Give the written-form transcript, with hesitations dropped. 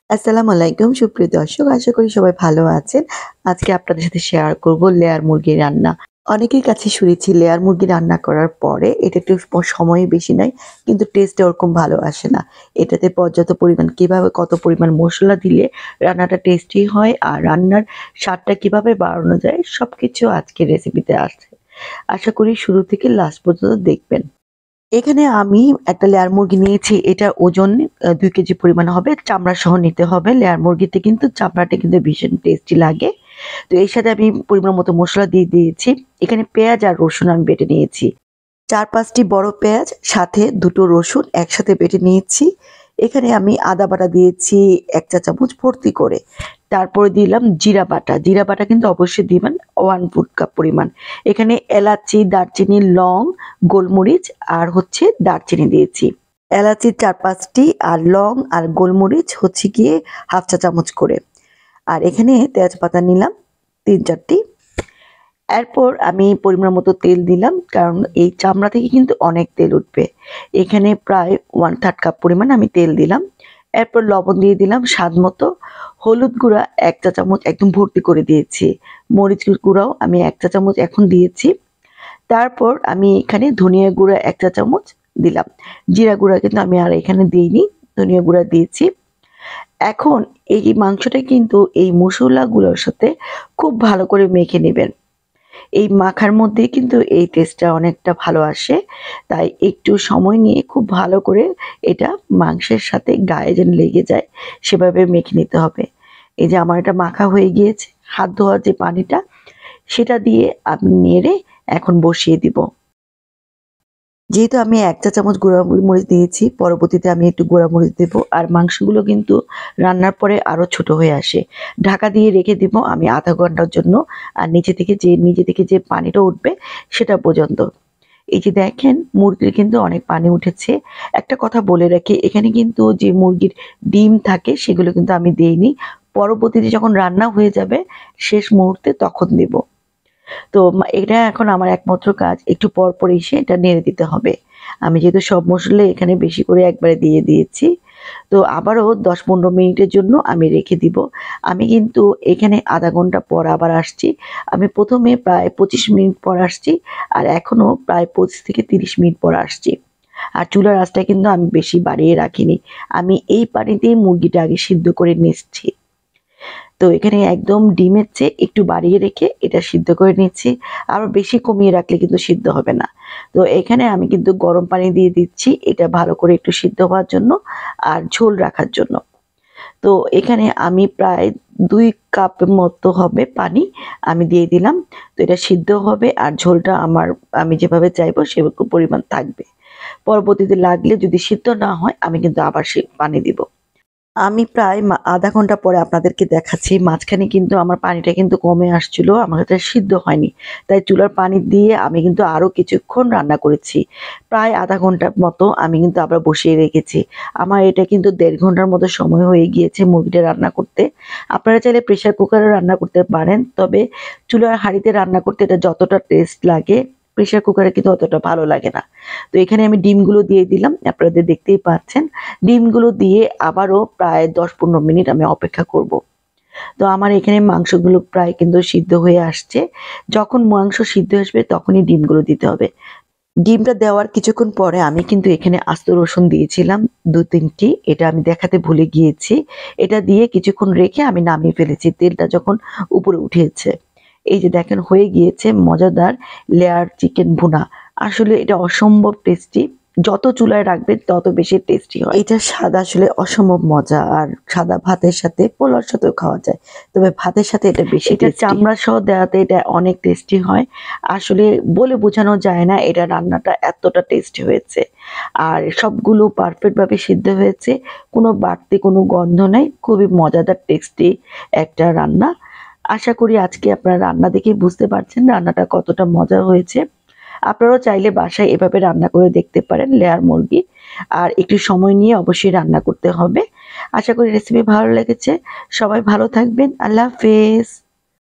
আসসালামু আলাইকুম সুপ্রিয় দর্শক। আশা করি সবাই ভালো আছেন। আজকে আপনাদের সাথে শেয়ার করব লেয়ার মুরগির রান্না। অনেকের কাছে শুনেছি লেয়ার মুরগি রান্না করার পরে এটা একটু সময় বেশি নেয় কিন্তু টেস্টটা ওরকম ভালো আসে না। এটাতে পর্যাপ্ত পরিমাণ কিভাবে কত পরিমাণ মসলা দিলে রান্নাটা টেস্টি হয় আর রান্নার স্বাদটা কিভাবে বাড়ানো যায় সবকিছু আজকের রেসিপিতে আছে। আশা করি শুরু থেকে লাস্ট পর্যন্ত দেখবেন। এখানে আমি একটা লেয়ার মুরগি নিয়েছি। এটার ওজন ২ কেজি পরিমাণ হবে। চামড়া সহ নিতে হবে। লেয়ার মুরগিতে কিন্তু চামড়াটা কিন্তু ভীষণ টেস্টি লাগে। তো এর সাথে আমি পরিমাণ মতো মসলা দিয়ে দিয়েছি। এখানে পেঁয়াজ আর রসুন আমি বেটে নিয়েছি। ৪-৫ টি বড় পেঁয়াজ সাথে ২ টো রসুন একসাথে বেটে নিয়েছি। এখানে আমি আদা বাটা দিয়েছি ১ চা চামচ ভর্তি করে। তারপরে দিলাম জিরা বাটা। জিরা বাটা কিন্তু অবশ্যই দিবেন 1 ফুড কাপ পরিমাণ। এখানে এলাচি, দারচিনি, লং, গোলমরিচ আর হচ্ছে দারচিনি দিয়েছি। এলাচি ৪-৫ টি আর লং আর গোলমরিচ হচ্ছে গিয়ে ১/২ চা চামচ করে। আর এখানে তেজপাতা নিলাম ৩-৪ টি। এরপর আমি পরিমাণ মতো তেল দিলাম কারণ এই চামড়া থেকে কিন্তু অনেক তেল উঠবে। এখানে প্রায় 1/3 কাপ পরিমাণ আমি তেল দিলাম। এরপর লবণ দিয়ে দিলাম স্বাদ মতো। হলুদ গুঁড়া ১ চা চামচ একদম ভর্তি করে দিয়েছি। মরিচ গুঁড়াও আমি ১ চা চামচ এখন দিয়েছি। তারপর আমি এখানে ধনিয়া গুঁড়া ১ চা চামচ দিলাম। জিরা গুঁড়া কিন্তু আমি আর এখানে দিইনি। ধনিয়া গুঁড়া দিয়েছি। এখন এই মাংসটা কিন্তু এই মসলাগুলোর সাথে খুব ভালো করে মেখে নেবেন। এই মাখার মধ্যে কিন্তু এই টেস্টটা অনেকটা ভালো আসে। তাই একটু সময় নিয়ে খুব ভালো করে এটা মাংসের সাথে গায়ে যেন লেগে যায় সেভাবে মেখে নিতে হবে। এই যে আমার এটা মাখা হয়ে গিয়েছে, হাত ধোয়ার যে পানিটা সেটা দিয়ে আমি নেড়ে এখন বসিয়ে দিব। যেহেতু আমি ১ চা চামচ গুঁড়া মরিচ দিয়েছি, পরবর্তীতে আমি একটু গুঁড়া মরিচ দেব। আর মাংসগুলো কিন্তু রান্নার পরে আরো ছোট হয়ে আসে। ঢাকা দিয়ে রেখে দিব আমি ০.৫ ঘন্টার জন্য। আর নিজে থেকে যে পানিটা উঠবে সেটা পর্যন্ত। এই যে দেখেন মুরগির কিন্তু অনেক পানি উঠেছে। একটা কথা বলে রাখি এখানে কিন্তু যে মুরগির ডিম থাকে সেগুলো কিন্তু আমি দেইনি। পরবর্তীতে যখন রান্না হয়ে যাবে শেষ মুহূর্তে তখন দেব। তো এটা এখন আমার একমাত্র কাজ একটু পর পর এসে এটা নেড়ে দিতে হবে। আমি যেহেতু সব মসলা এখানে বেশি করে একবারে দিয়ে দিয়েছি। তো আবারও ১০-১৫ মিনিটের জন্য আমি রেখে দিব। আমি কিন্তু এখানে ০.৫ ঘন্টা পর আবার আসছি। আমি প্রথমে প্রায় ২৫ মিনিট পর আসছি আর এখনো প্রায় ২৫ থেকে ৩০ মিনিট পর আসছি। আর চুলার আঁচটা কিন্তু আমি বেশি বাড়িয়ে রাখিনি। আমি এই পানিতেই মুরগিটা আগে সিদ্ধ করে নিচ্ছি। তো এখানে একদম ডিমের চেয়ে একটু বাড়িয়ে রেখে এটা সিদ্ধ করে নিচ্ছি। আরো বেশি কমিয়ে রাখলে কিন্তু সিদ্ধ হবে না। তো এখানে আমি কিন্তু গরম পানি দিয়ে দিচ্ছি এটা ভালো করে একটু সিদ্ধ হওয়ার জন্য আর ঝোল রাখার জন্য। তো এখানে আমি প্রায় ২ কাপের মতো হবে পানি আমি দিয়ে দিলাম। তো এটা সিদ্ধ হবে আর ঝোলটা আমি যেভাবে চাইবো সেরকম পরিমাণ থাকবে। পরবর্তীতে লাগলে যদি সিদ্ধ না হয় আমি কিন্তু আবার সে পানি দিব। আমি প্রায় ০.৫ ঘন্টা পরে আপনাদেরকে দেখাচ্ছি। মাঝখানে কিন্তু আমার পানিটা কিন্তু কমে আসছিল। আমার এটা সিদ্ধ হয়নি। তাই চুলার পানি দিয়ে আমি কিন্তু আরো কিছুক্ষণ রান্না করেছি। প্রায় ০.৫ ঘন্টার মতো আমি কিন্তু আবার বসিয়ে রেখেছি। আমার এটা কিন্তু ১.৫ ঘন্টার মতো সময় হয়ে গিয়েছে মুরগিটা রান্না করতে। আপনারা চাইলে প্রেসার কুকারে রান্না করতে পারেন। তবে চুলার হাঁড়িতে রান্না করতে এটা যতটা টেস্ট লাগে প্রেসার কুকারে কিন্তু অতটা ভালো লাগে না। তো এখানে আমি ডিমগুলো দিয়ে দিলাম। আপনারা দেখতেই পাচ্ছেন। ডিমগুলো দিয়ে আবারও প্রায় ১০-১৫ মিনিট আমি অপেক্ষা করব। তো আমার এখানে মাংসগুলো প্রায় কিন্তু সিদ্ধ হয়ে আসছে। যখন মাংস সিদ্ধ আসবে তখনই ডিমগুলো দিতে হবে। ডিমটা দেওয়ার কিছুক্ষণ পরে আমি কিন্তু এখানে আস্ত রসুন দিয়েছিলাম ২-৩ টি। এটা আমি দেখাতে ভুলে গিয়েছি। এটা দিয়ে কিছুক্ষণ রেখে আমি নামিয়ে ফেলেছি। তেলটা যখন উপরে উঠেছে। এই যে দেখেন হয়ে গিয়েছে মজাদার লেয়ার চিকেন ভুনা। আসলে এটা অসম্ভব টেস্টি। যত চুলায় রাখবেন তত বেশি টেস্টি হয়। এটার স্বাদ আসলে অসম্ভব মজা আর সাদা ভাতের সাথে পোলাওর সাথেও খাওয়া যায়। তবে ভাতের সাথে এটা বেশি টেস্টি। চামড়া সহ দেওয়াতে এটা অনেক টেস্টি হয়। আসলে বলে বোঝানো যায় না এটা রান্নাটা এতটা টেস্টি হয়েছে। আর সবগুলো পারফেক্ট ভাবে সিদ্ধ হয়েছে। কোনো বাড়তি কোনো গন্ধ নাই। খুবই মজাদার টেস্টি একটা রান্না। আশা করি আজকে আপনারা রান্না দেখেই বুঝতে পারছেন রান্নাটা কতটা মজার হয়েছে। আপনারাও চাইলে বাসায় এভাবে রান্না করে দেখতে পারেন লেয়ার মুরগি। আর একটু সময় নিয়ে অবশ্যই রান্না করতে হবে। আশা করি রেসিপি ভালো লেগেছে। সবাই ভালো থাকবেন। আল্লাহ হাফেজ।